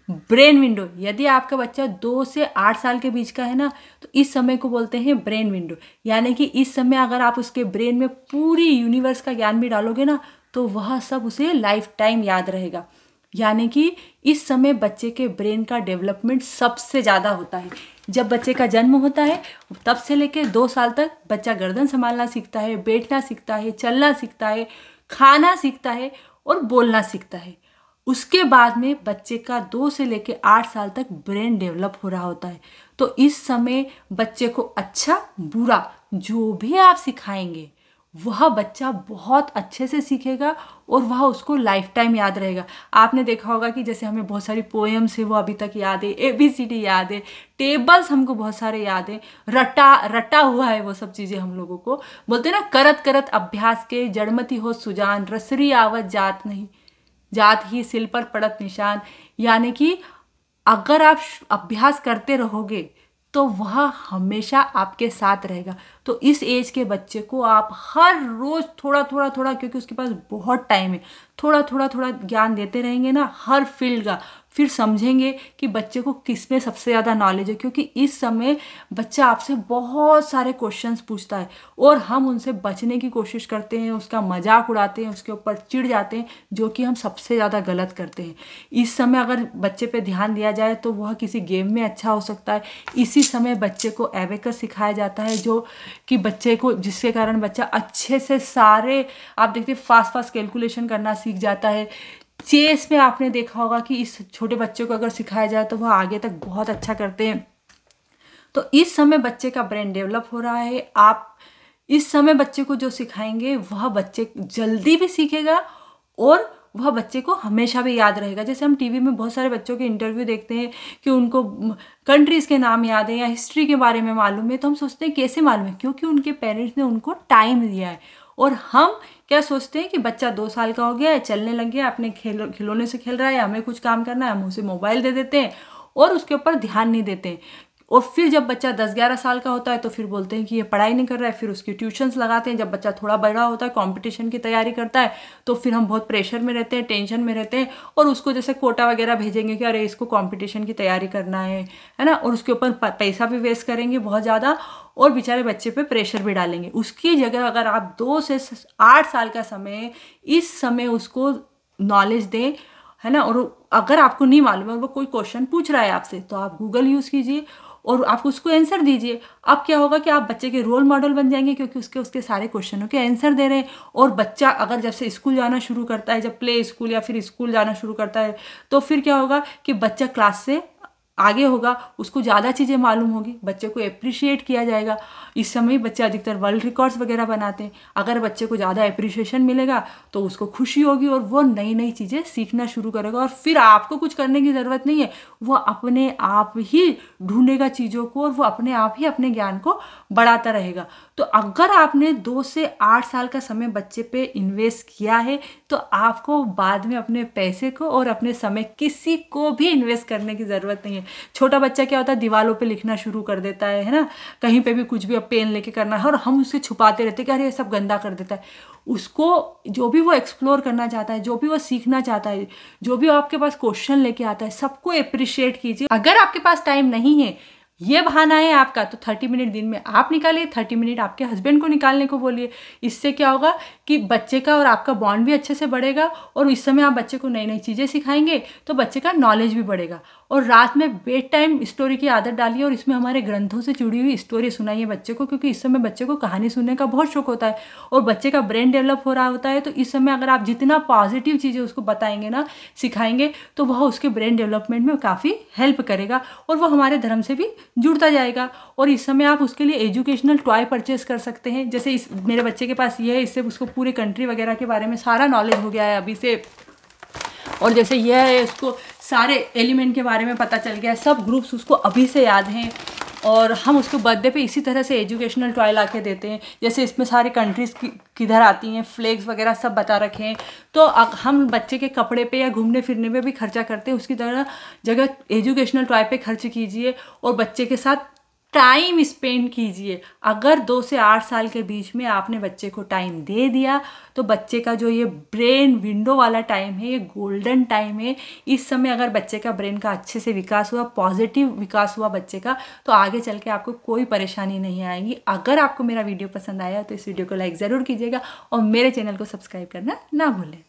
Brain window, यदि आपका बच्चा 2 से 8 साल के बीच का है ना, तो इस समय को बोलते हैं ब्रेन विंडो। यानी कि इस समय अगर आप उसके ब्रेन में पूरी यूनिवर्स का ज्ञान भी डालोगे ना, तो वह सब उसे लाइफ टाइम याद रहेगा। यानी कि इस समय बच्चे के ब्रेन का डेवलपमेंट सबसे ज़्यादा होता है। जब बच्चे का जन्म होता है तब से लेकर 2 साल तक बच्चा गर्दन संभालना सीखता है, बैठना सीखता है, चलना सीखता है, खाना सीखता है और बोलना सीखता है। उसके बाद में बच्चे का 2 से लेकर 8 साल तक ब्रेन डेवलप हो रहा होता है। तो इस समय बच्चे को अच्छा बुरा जो भी आप सिखाएंगे वह बच्चा बहुत अच्छे से सीखेगा और वह उसको लाइफ टाइम याद रहेगा। आपने देखा होगा कि जैसे हमें बहुत सारी पोएम्स है वो अभी तक याद है, ABCD याद है, टेबल्स हमको बहुत सारे याद है, रटा हुआ है वो सब चीज़ें हम लोगों को। बोलते हैं ना, करत करत अभ्यास के जड़मती हो सुजान, रसरी आवत जात नहीं, जात ही सिल पर पड़त निशान। यानी कि अगर आप अभ्यास करते रहोगे तो वह हमेशा आपके साथ रहेगा। तो इस एज के बच्चे को आप हर रोज थोड़ा थोड़ा थोड़ा, क्योंकि उसके पास बहुत टाइम है, थोड़ा थोड़ा थोड़ा ज्ञान देते रहेंगे ना हर फील्ड का, फिर समझेंगे कि बच्चे को किस में सबसे ज़्यादा नॉलेज है। क्योंकि इस समय बच्चा आपसे बहुत सारे क्वेश्चंस पूछता है और हम उनसे बचने की कोशिश करते हैं, उसका मजाक उड़ाते हैं, उसके ऊपर चिढ़ जाते हैं, जो कि हम सबसे ज़्यादा गलत करते हैं। इस समय अगर बच्चे पे ध्यान दिया जाए तो वह किसी गेम में अच्छा हो सकता है। इसी समय बच्चे को एबेकस सिखाया जाता है, जो कि बच्चे को, जिसके कारण बच्चा अच्छे से सारे, आप देखते फास्ट कैलकुलेशन करना सीख जाता है। चेस में आपने देखा होगा कि इस छोटे बच्चे को अगर सिखाया जाए तो वह आगे तक बहुत अच्छा करते हैं। तो इस समय बच्चे का ब्रेन डेवलप हो रहा है। आप इस समय बच्चे को जो सिखाएंगे वह बच्चे जल्दी भी सीखेगा और वह बच्चे को हमेशा भी याद रहेगा। जैसे हम टीवी में बहुत सारे बच्चों के इंटरव्यू देखते हैं कि उनको कंट्रीज़ के नाम याद है या हिस्ट्री के बारे में मालूम है, तो हम सोचते हैं कैसे मालूम है, क्योंकि उनके पेरेंट्स ने उनको टाइम दिया है। और हम क्या सोचते हैं कि बच्चा 2 साल का हो गया है, चलने लग गया, अपने खिलौने से खेल रहा है, हमें कुछ काम करना है, हम उसे मोबाइल दे देते हैं और उसके ऊपर ध्यान नहीं देते हैं। और फिर जब बच्चा 10-11 साल का होता है तो फिर बोलते हैं कि ये पढ़ाई नहीं कर रहा है, फिर उसकी ट्यूशन्स लगाते हैं। जब बच्चा थोड़ा बड़ा होता है, कंपटीशन की तैयारी करता है, तो फिर हम बहुत प्रेशर में रहते हैं, टेंशन में रहते हैं और उसको जैसे कोटा वगैरह भेजेंगे कि अरे इसको कंपटीशन की तैयारी करना है ना, और उसके ऊपर पैसा भी वेस्ट करेंगे बहुत ज़्यादा और बेचारे बच्चे पे प्रेशर भी डालेंगे। उसकी जगह अगर आप 2 से 8 साल का समय, इस समय उसको नॉलेज दें, है ना, और अगर आपको नहीं मालूम है, वो कोई क्वेश्चन पूछ रहा है आपसे, तो आप गूगल यूज़ कीजिए और आप उसको आंसर दीजिए। अब क्या होगा कि आप बच्चे के रोल मॉडल बन जाएंगे, क्योंकि उसके सारे क्वेश्चनों के आंसर दे रहे हैं। और बच्चा अगर जब से स्कूल जाना शुरू करता है, जब प्ले स्कूल या फिर स्कूल जाना शुरू करता है, तो फिर क्या होगा कि बच्चा क्लास से आगे होगा, उसको ज़्यादा चीज़ें मालूम होगी, बच्चे को अप्रिशिएट किया जाएगा। इस समय बच्चे अधिकतर वर्ल्ड रिकॉर्ड्स वगैरह बनाते हैं। अगर बच्चे को ज़्यादा अप्रिशिएशन मिलेगा तो उसको खुशी होगी और वो नई नई चीज़ें सीखना शुरू करेगा और फिर आपको कुछ करने की ज़रूरत नहीं है, वो अपने आप ही ढूंढेगा चीज़ों को और वो अपने आप ही अपने ज्ञान को बढ़ाता रहेगा। तो अगर आपने 2 से 8 साल का समय बच्चे पे इन्वेस्ट किया है तो आपको बाद में अपने पैसे को और अपने समय किसी को भी इन्वेस्ट करने की ज़रूरत नहीं है। छोटा बच्चा क्या होता है, दीवालों पे लिखना शुरू कर देता है ना, कहीं पे भी कुछ भी अब पेन लेके करना है और हम उसे छुपाते रहते हैं कि अरे ये सब गंदा कर देता है। उसको जो भी वो एक्सप्लोर करना चाहता है, जो भी वो सीखना चाहता है, जो भी आपके पास क्वेश्चन लेके आता है, सबको अप्रिशिएट कीजिए। अगर आपके पास टाइम नहीं है, ये बहाना है आपका, तो 30 मिनट दिन में आप निकालिए, 30 मिनट आपके हस्बैंड को निकालने को बोलिए। इससे क्या होगा कि बच्चे का और आपका बॉन्ड भी अच्छे से बढ़ेगा और इस समय आप बच्चे को नई नई चीज़ें सिखाएंगे तो बच्चे का नॉलेज भी बढ़ेगा। और रात में बेड टाइम स्टोरी की आदत डालिए और इसमें हमारे ग्रंथों से जुड़ी हुई स्टोरी सुनाइए बच्चे को, क्योंकि इस समय बच्चे को कहानी सुनने का बहुत शौक होता है और बच्चे का ब्रेन डेवलप हो रहा होता है। तो इस समय अगर आप जितना पॉजिटिव चीज़ें उसको बताएंगे ना, सिखाएंगे, तो वह उसके ब्रेन डेवलपमेंट में काफ़ी हेल्प करेगा और वह हमारे धर्म से भी जुड़ता जाएगा। और इस समय आप उसके लिए एजुकेशनल टॉय परचेस कर सकते हैं। जैसे इस मेरे बच्चे के पास ये है, इससे उसको पूरे कंट्री वगैरह के बारे में सारा नॉलेज हो गया है अभी से। और जैसे यह है, उसको सारे एलिमेंट के बारे में पता चल गया है, सब ग्रुप्स उसको अभी से याद हैं। और हम उसको बर्थडे पे इसी तरह से एजुकेशनल टॉय ला के देते हैं। जैसे इसमें सारी कंट्रीज़ किधर आती हैं, फ्लैग्स वगैरह सब बता रखे हैं। तो हम बच्चे के कपड़े पे या घूमने फिरने पे भी खर्चा करते हैं, उसकी जगह एजुकेशनल टॉय पे खर्च कीजिए और बच्चे के साथ टाइम स्पेंड कीजिए। अगर 2 से 8 साल के बीच में आपने बच्चे को टाइम दे दिया तो बच्चे का जो ये ब्रेन विंडो वाला टाइम है, ये गोल्डन टाइम है। इस समय अगर बच्चे का ब्रेन का अच्छे से विकास हुआ, पॉजिटिव विकास हुआ बच्चे का, तो आगे चल के आपको कोई परेशानी नहीं आएगी। अगर आपको मेरा वीडियो पसंद आया तो इस वीडियो को लाइक ज़रूर कीजिएगा और मेरे चैनल को सब्सक्राइब करना ना भूलें।